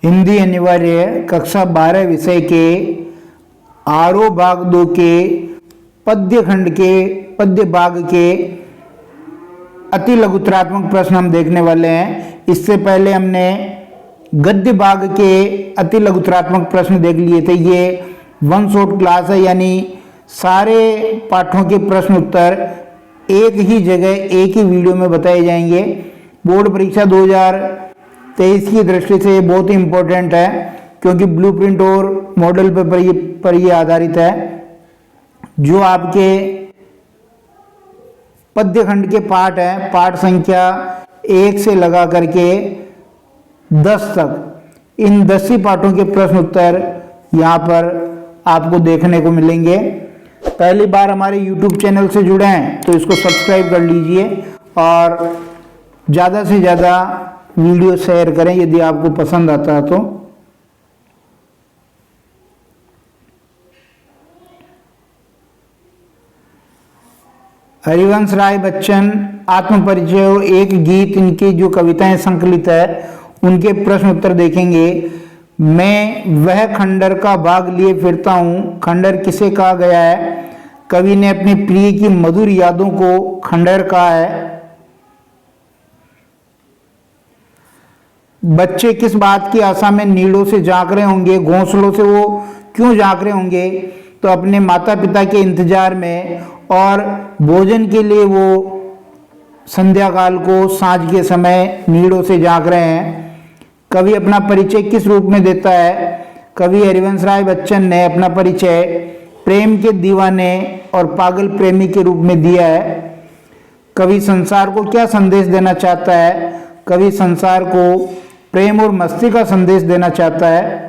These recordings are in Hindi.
हिंदी अनिवार्य कक्षा 12 विषय के आरोह भाग 2 के पद्य खंड के पद्य भाग के अति लघुतरात्मक प्रश्न हम देखने वाले हैं। इससे पहले हमने गद्य भाग के अति लघुतरात्मक प्रश्न देख लिए थे। ये वन शॉट क्लास है, यानी सारे पाठों के प्रश्न उत्तर एक ही जगह एक ही वीडियो में बताए जाएंगे। बोर्ड परीक्षा 2023 की दृष्टि से बहुत ही इम्पोर्टेंट है, क्योंकि ब्लूप्रिंट और मॉडल पेपर पर ये आधारित है। जो आपके पद्य खंड के पाठ हैं, पाठ संख्या 1 से लगा करके 10 तक, इन 10 ही पाठों के प्रश्न उत्तर यहाँ पर आपको देखने को मिलेंगे। पहली बार हमारे YouTube चैनल से जुड़े हैं तो इसको सब्सक्राइब कर लीजिए और ज़्यादा से ज़्यादा वीडियो शेयर करें यदि आपको पसंद आता है तो। हरिवंश राय बच्चन आत्मपरिचय और एक गीत, इनकी जो कविताएं संकलित है उनके प्रश्न उत्तर देखेंगे। मैं वह खंडर का भाग लिए फिरता हूँ, खंडर किसे कहा गया है? कवि ने अपनी प्रिय की मधुर यादों को खंडर कहा है। बच्चे किस बात की आशा में नीड़ों से झांक रहे होंगे? घोंसलों से वो क्यों झांक रहे होंगे? तो अपने माता पिता के इंतजार में, और भोजन के लिए वो संध्या काल को सांझ के समय नीड़ों से झांक रहे हैं। कवि अपना परिचय किस रूप में देता है? कवि हरिवंश राय बच्चन ने अपना परिचय प्रेम के दीवाने और पागल प्रेमी के रूप में दिया है। कवि संसार को क्या संदेश देना चाहता है? कवि संसार को प्रेम और मस्ती का संदेश देना चाहता है।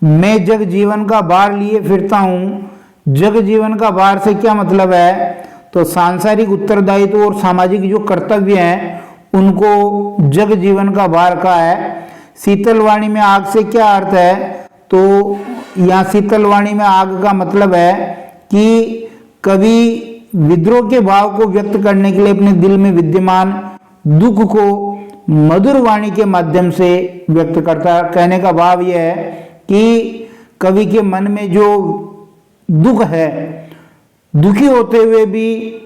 मैं जग जीवन का भार लिए फिरता हूँ, जग जीवन का भार से क्या मतलब है? तो सांसारिक उत्तरदायित्व और सामाजिक जो कर्तव्य हैं उनको जग जीवन का भार कहा है। शीतलवाणी में आग से क्या अर्थ है? तो यहाँ शीतलवाणी में आग का मतलब है कि कवि विद्रोह के भाव को व्यक्त करने के लिए अपने दिल में विद्यमान दुख को मधुर वाणी के माध्यम से व्यक्त करता है। कहने का भाव यह है कि कवि के मन में जो दुख है, दुखी होते हुए भी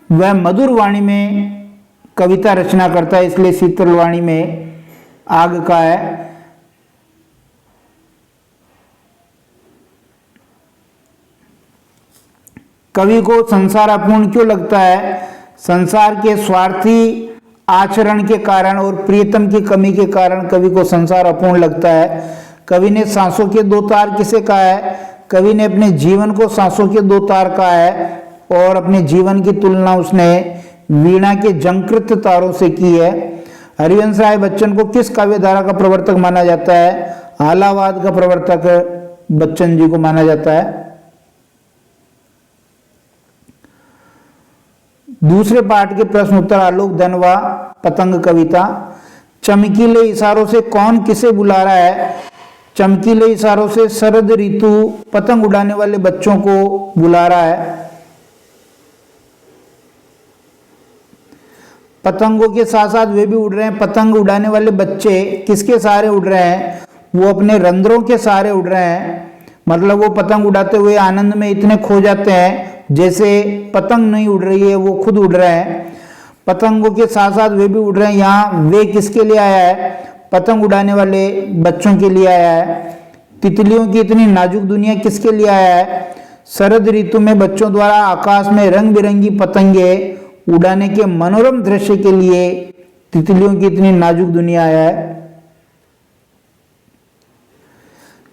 वह मधुर वाणी में कविता रचना करता है, इसलिए शीतलवाणी में आग का है। कवि को संसार अपूर्ण क्यों लगता है? संसार के स्वार्थी आचरण के कारण और प्रियतम की कमी के कारण कवि को संसार अपूर्ण लगता है। कवि ने सांसों के दो तार किसे कहा है? कवि ने अपने जीवन को सांसों के दो तार कहा है, और अपने जीवन की तुलना उसने वीणा के झंकृत तारों से की है। हरिवंश राय बच्चन को किस काव्य धारा का प्रवर्तक माना जाता है? आलावाद का प्रवर्तक बच्चन जी को माना जाता है। दूसरे पाठ के प्रश्न उत्तर आलोक धनवा पतंग कविता। चमकीले इशारों से कौन किसे बुला रहा है? चमकीले इशारों से शरद ऋतु पतंग उड़ाने वाले बच्चों को बुला रहा है। पतंगों के साथ साथ वे भी उड़ रहे हैं। पतंग उड़ाने वाले बच्चे किसके सहारे उड़ रहे हैं? वो अपने रंध्रों के सहारे उड़ रहे हैं। मतलब वो पतंग उड़ाते हुए आनंद में इतने खो जाते हैं जैसे पतंग नहीं उड़ रही है, वो खुद उड़ रहे हैं। पतंगों के साथ साथ वे भी उड़ रहे हैं। यहाँ वे किसके लिए आया है? पतंग उड़ाने वाले बच्चों के लिए आया है। तितलियों की इतनी नाजुक दुनिया किसके लिए आया है? शरद ऋतु में बच्चों द्वारा आकाश में रंग बिरंगी पतंगे उड़ाने के मनोरम दृश्य के लिए तितलियों की इतनी नाजुक दुनिया आया है।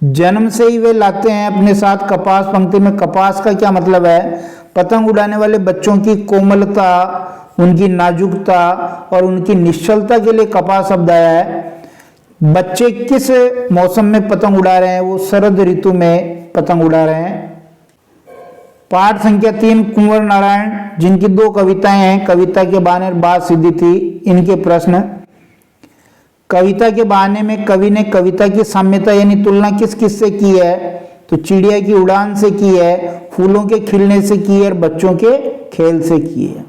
जन्म से ही वे लाते हैं अपने साथ कपास। पंक्ति में कपास का क्या मतलब है? पतंग उड़ाने वाले बच्चों की कोमलता, उनकी नाजुकता और उनकी निश्चलता के लिए कपास शब्द आया है। बच्चे किस मौसम में पतंग उड़ा रहे हैं? वो शरद ऋतु में पतंग उड़ा रहे हैं। पाठ संख्या 3 कुंवर नारायण, जिनकी 2 कविताएं हैं, कविता के बहाने और बात सीधी थी, इनके प्रश्न। कविता के बहाने में कवि ने कविता की साम्यता यानी तुलना किस किस से की है? तो चिड़िया की उड़ान से की है, फूलों के खिलने से की है और बच्चों के खेल से की है।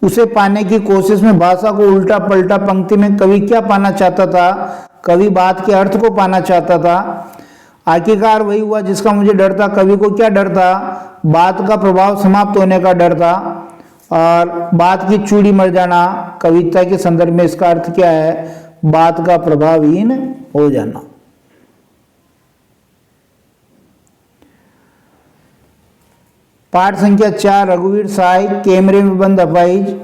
उसे पाने की कोशिश में भाषा को उल्टा पलटा। पंक्ति में कवि क्या पाना चाहता था? कवि बात के अर्थ को पाना चाहता था। आखिरकार वही हुआ जिसका मुझे डर था। कवि को क्या डर था? बात का प्रभाव समाप्त होने का डर था और बात की चूड़ी मर जाना। कविता के संदर्भ में इसका अर्थ क्या है? बात का प्रभावहीन हो जाना। पाठ संख्या 4, रघुवीर साय, कैमरे में बंद अपाहिज।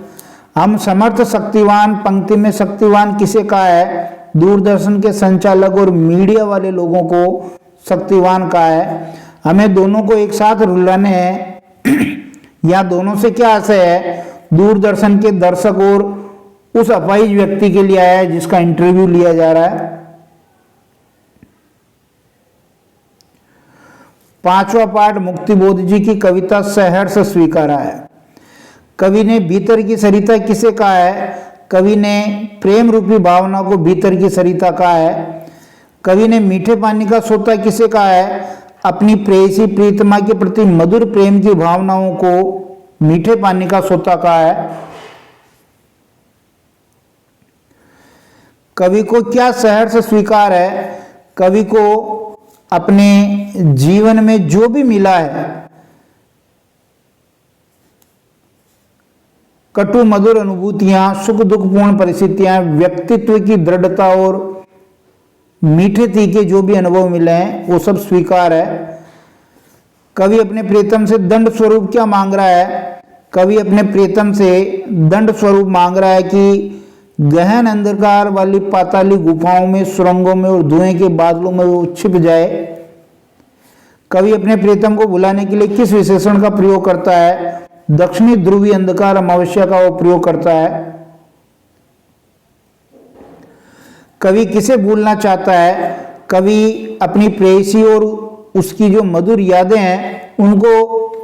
हम समर्थ शक्तिवान, पंक्ति में शक्तिवान किसे कहा है? दूरदर्शन के संचालक और मीडिया वाले लोगों को शक्तिवान कहा है। हमें दोनों को एक साथ रुलाने हैं। या दोनों से क्या आशय है? दूरदर्शन के दर्शक और उस अपाहिज व्यक्ति के लिए आया है जिसका इंटरव्यू लिया जा रहा है। पांचवा पाठ, मुक्तिबोध जी की कविता सहर्ष स्वीकारा है। कवि ने भीतर की सरिता किसे कहा है? कवि ने प्रेम रूपी भावना को भीतर की सरिता कहा है। कवि ने मीठे पानी का सोता किसे कहा है? अपनी प्रेयसी प्रीतमा के प्रति मधुर प्रेम की भावनाओं को मीठे पानी का सोता कहा है। कवि को क्या सहर्ष स्वीकार है? कवि को अपने जीवन में जो भी मिला है, कटु मधुर अनुभूतियां, सुख दुखपूर्ण परिस्थितियां, व्यक्तित्व की दृढ़ता और मीठे तीखे जो भी अनुभव मिले हैं वो सब स्वीकार है। कवि अपने प्रीतम से दंड स्वरूप क्या मांग रहा है? कवि अपने प्रीतम से दंड स्वरूप मांग रहा है कि गहन अंधकार वाली पाताली गुफाओं में, सुरंगों में और धुएं के बादलों में वो छिप जाए। कवि अपने प्रीतम को बुलाने के लिए किस विशेषण का प्रयोग करता है? दक्षिणी ध्रुवीय अंधकार अमावस्या का वो प्रयोग करता है। कवि किसे भूलना चाहता है? कवि अपनी प्रेयसी और उसकी जो मधुर यादें हैं उनको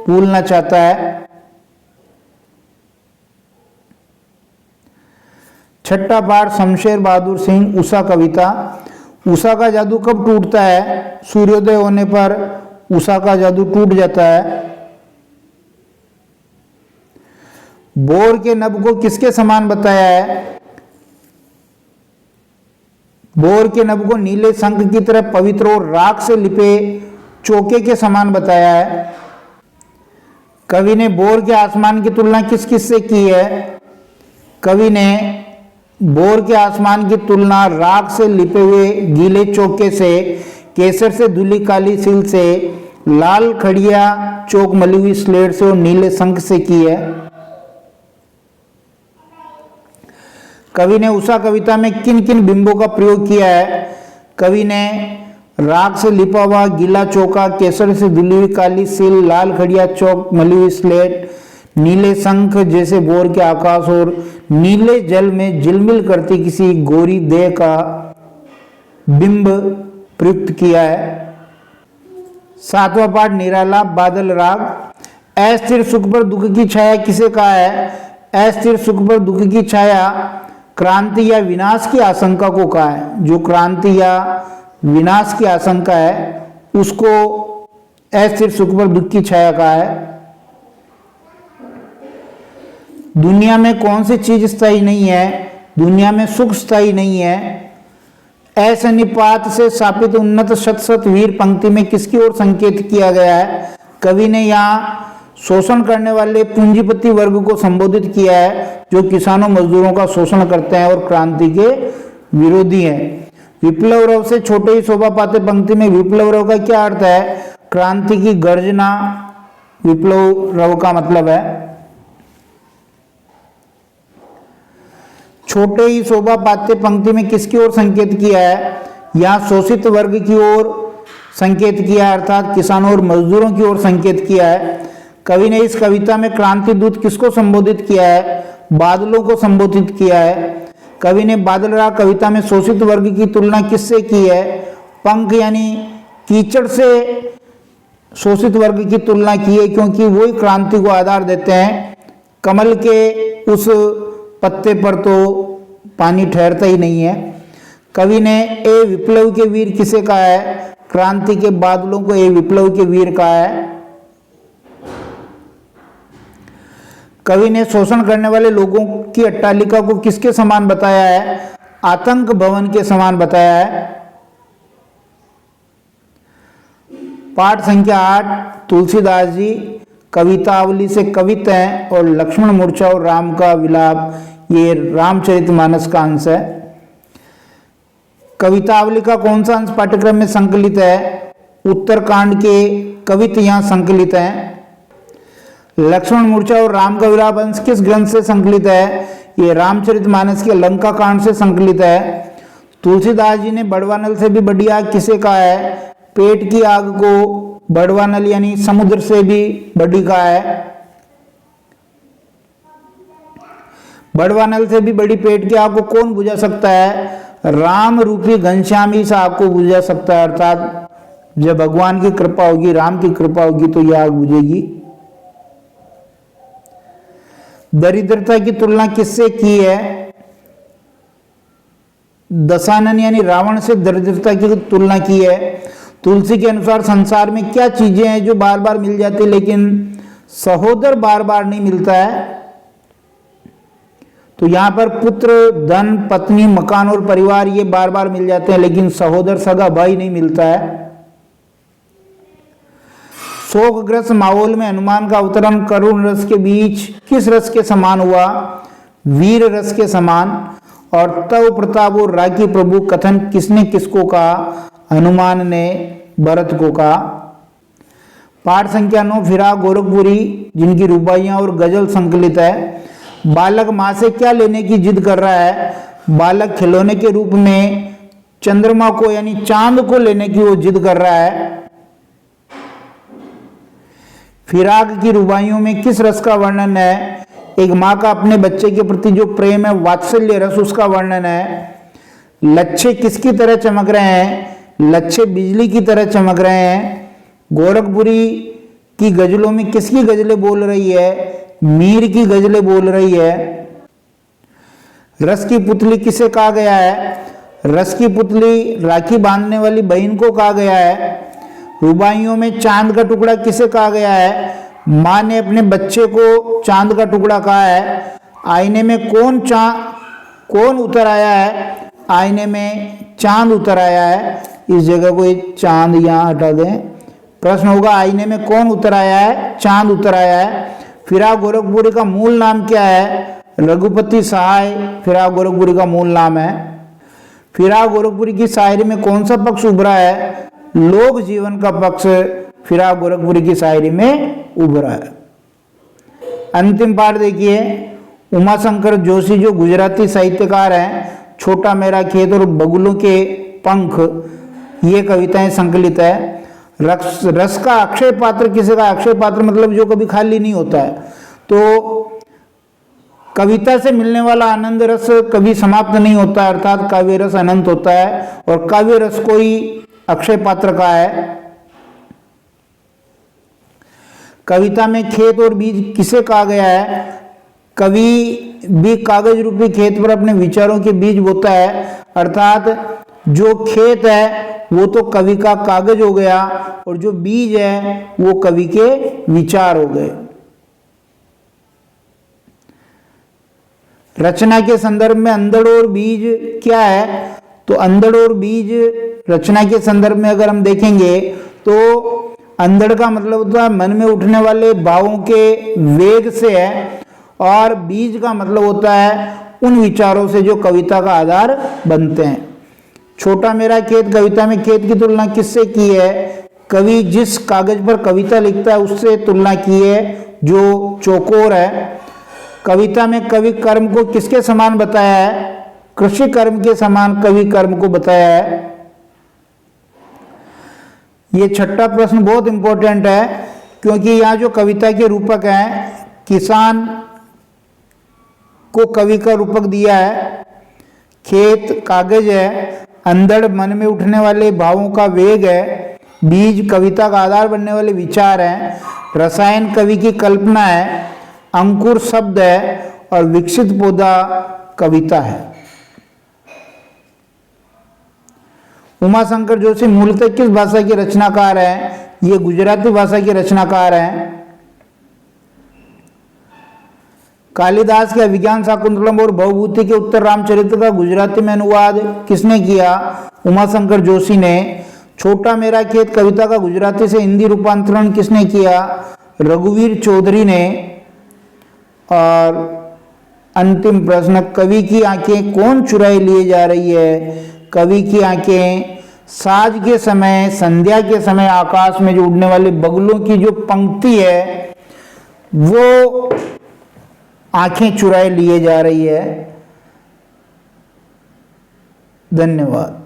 भूलना चाहता है। छठा पाठ, शमशेर बहादुर सिंह, उषा कविता। उषा का जादू कब टूटता है? सूर्योदय होने पर उषा का जादू टूट जाता है। बोर के नभ को किसके समान बताया है? बोर के नभ को नीले शंख की तरह पवित्र और राख से लिपे चौके के समान बताया है। कवि ने बोर के आसमान की तुलना किस किस से की है? कवि ने बोर के आसमान की तुलना राख से लिपे हुए गीले चौके से, केसर से धुली काली सील से, लाल खड़िया चौक मली हुई स्लेट से और नीले शंख से की है। कवि ने उषा कविता में किन किन बिंबों का प्रयोग किया है? कवि ने राख से लिपा हुआ गीला चौका, केसर से धुली हुई काली सील, लाल खड़िया चौक मली हुई स्लेट, नीले शंख जैसे बोर के आकाश और नीले जल में झिलमिल करती किसी गोरी देह का बिंब प्रयुक्त किया है। सातवां पाठ, निराला, बादल राग। अस्थिर सुख पर दुख की छाया किसे कहा है? अस्थिर सुख पर दुख की छाया क्रांति या विनाश की आशंका को कहा है। जो क्रांति या विनाश की आशंका है उसको अस्थिर सुख पर दुख की छाया कहा है। दुनिया में कौन सी चीज स्थायी नहीं है? दुनिया में सुख स्थायी नहीं है। ऐसे निपात से स्थापित उन्नत शत शत वीर पंक्ति में किसकी ओर संकेत किया गया है? कवि ने यहाँ शोषण करने वाले पूंजीपति वर्ग को संबोधित किया है जो किसानों मजदूरों का शोषण करते हैं और क्रांति के विरोधी हैं। विप्लव रव से छोटे ही शोभा पाते पंक्ति में विप्लव रव का क्या अर्थ है? क्रांति की गर्जना विप्लव रव का मतलब है। छोटे ही शोभा पाते पंक्ति में किसकी ओर संकेत किया है? यहाँ शोषित वर्ग की ओर संकेत किया है, अर्थात किसानों और मजदूरों की ओर संकेत किया है। कवि ने इस कविता में क्रांति दूत किसको संबोधित किया है? बादलों को संबोधित किया है। कवि ने बादल राग कविता में शोषित वर्ग की तुलना किससे की है? पंख यानी कीचड़ से शोषित वर्ग की तुलना की है क्योंकि वही क्रांति को आधार देते हैं। कमल के उस पत्ते पर तो पानी ठहरता ही नहीं है। कवि ने ए विप्लव के वीर किसे कहा है? क्रांति के बादलों को ए विप्लव के वीर कहा है। कवि ने शोषण करने वाले लोगों की अट्टालिका को किसके समान बताया है? आतंक भवन के समान बताया है। पाठ संख्या 8, तुलसीदास जी कवितावली से कवित हैं और लक्ष्मण मूर्छा और राम का विलाप, ये रामचरितमानस का अंश है। कवितावली का कौन सा अंश पाठ्यक्रम में संकलित है? उत्तरकांड के कवित यहाँ संकलित हैं। लक्ष्मण मूर्छा और राम का विलाप अंश किस ग्रंथ से संकलित है? ये रामचरितमानस के लंका कांड से संकलित है। तुलसीदास जी ने बड़वानल से भी बड़ी आग किसे कहा है? पेट की आग को बड़वानल यानी समुद्र से भी बड़ी कहा है। बड़वानल से भी बड़ी पेट की आग को कौन बुझा सकता है? राम रूपी घनश्याम ही इस आग को बुझा सकता है, अर्थात जब भगवान की कृपा होगी, राम की कृपा होगी तो यह आग बुझेगी। दरिद्रता की तुलना किससे की है? दशानन यानी रावण से दरिद्रता की तुलना की है। तुलसी के अनुसार संसार में क्या चीजें हैं जो बार बार मिल जाती लेकिन सहोदर बार बार नहीं मिलता है? तो यहां पर पुत्र, धन, पत्नी, मकान और परिवार ये बार बार मिल जाते हैं लेकिन सहोदर सगा भाई नहीं मिलता है। शोकग्रस्त माहौल में हनुमान का अवतरण करुण रस के बीच किस रस के समान हुआ? वीर रस के समान। और तव प्रताप और राखी प्रभु कथन किसने किसको कहा? हनुमान ने भरत को कहा। पाठ संख्या 9, फिराक गोरखपुरी जिनकी रुबाइयां और गजल संकलित है। बालक मां से क्या लेने की जिद कर रहा है? बालक खिलौने के रूप में चंद्रमा को यानी चांद को लेने की वो जिद कर रहा है। फिराक की रुबाइयों में किस रस का वर्णन है? एक माँ का अपने बच्चे के प्रति जो प्रेम है, वात्सल्य रस, उसका वर्णन है। लच्छे किसकी तरह चमक रहे हैं? लच्छे बिजली की तरह चमक रहे हैं। गोरखपुरी की गजलों में किसकी गजलें बोल रही है? मीर की गजलें बोल रही है। रस की पुतली किसे कहा गया है? रस की पुतली राखी बांधने वाली बहन को कहा गया है। रुबाइयों में चांद का टुकड़ा किसे कहा गया है? माँ ने अपने बच्चे को चांद का टुकड़ा कहा है। आईने में कौन उतर आया है? आईने में चांद उतर आया है। इस जगह को एक चांद यहाँ हटा दें। प्रश्न होगा आईने में कौन उतर आया है? चांद उतर आया है। फिराक गोरखपुरी का मूल नाम क्या है? रघुपति सहाय फिराक गोरखपुरी का मूल नाम है। फिराक गोरखपुरी की शायरी में कौन सा पक्ष उभरा है? लोक जीवन का पक्ष फिराक गोरखपुरी की शायरी में उभरा है। अंतिम पाठ देखिए, उमाशंकर जोशी जो गुजराती साहित्यकार हैं, छोटा मेरा खेत और बगुलों के पंख, ये कविताएं संकलित है। रस का अक्षय पात्र किसे का? अक्षय पात्र मतलब जो कभी खाली नहीं होता है। तो कविता से मिलने वाला आनंद रस कभी समाप्त नहीं होता, अर्थात काव्य रस अनंत होता है और काव्य रस को ही अक्षय पात्र का है। कविता में खेत और बीज किसे कहा गया है? कवि भी कागज रूपी खेत पर अपने विचारों के बीज बोता है, अर्थात जो खेत है वो तो कवि का कागज हो गया और जो बीज है वो कवि के विचार हो गए। रचना के संदर्भ में अंधड़ और बीज क्या है? तो अंधड़ और बीज रचना के संदर्भ में अगर हम देखेंगे तो अंधड़ का मतलब होता है मन में उठने वाले भावों के वेग से है और बीज का मतलब होता है उन विचारों से जो कविता का आधार बनते हैं। छोटा मेरा खेत कविता में खेत की तुलना किससे की है? कवि जिस कागज पर कविता लिखता है उससे तुलना की है जो चौकोर है। कविता में कवि कर्म को किसके समान बताया है? कृषि कर्म के समान कवि कर्म को बताया है। ये छठा प्रश्न बहुत इंपॉर्टेंट है क्योंकि यहाँ जो कविता के रूपक हैं, किसान को कवि का रूपक दिया है, खेत कागज है, अंधड़ मन में उठने वाले भावों का वेग है, बीज कविता का आधार बनने वाले विचार हैं, रसायन कवि की कल्पना है, अंकुर शब्द है और विकसित पौधा कविता है। उमाशंकर जोशी मूलतः किस भाषा के रचनाकार हैं? ये गुजराती भाषा के रचनाकार हैं। कालिदास के अभिज्ञान शाकुंतलम और भवभूति के उत्तर रामचरित्र का गुजराती में अनुवाद किसने किया? उमाशंकर जोशी ने। छोटा मेरा खेत कविता का गुजराती से हिंदी रूपांतरण किसने किया? रघुवीर चौधरी ने। और अंतिम प्रश्न, कवि की आंखें कौन चुराए लिए जा रही है? कवि की आंखें साँझ के समय, संध्या के समय आकाश में जो उड़ने वाले बगुलों की जो पंक्ति है वो आंखें चुराए लिए जा रही है। धन्यवाद।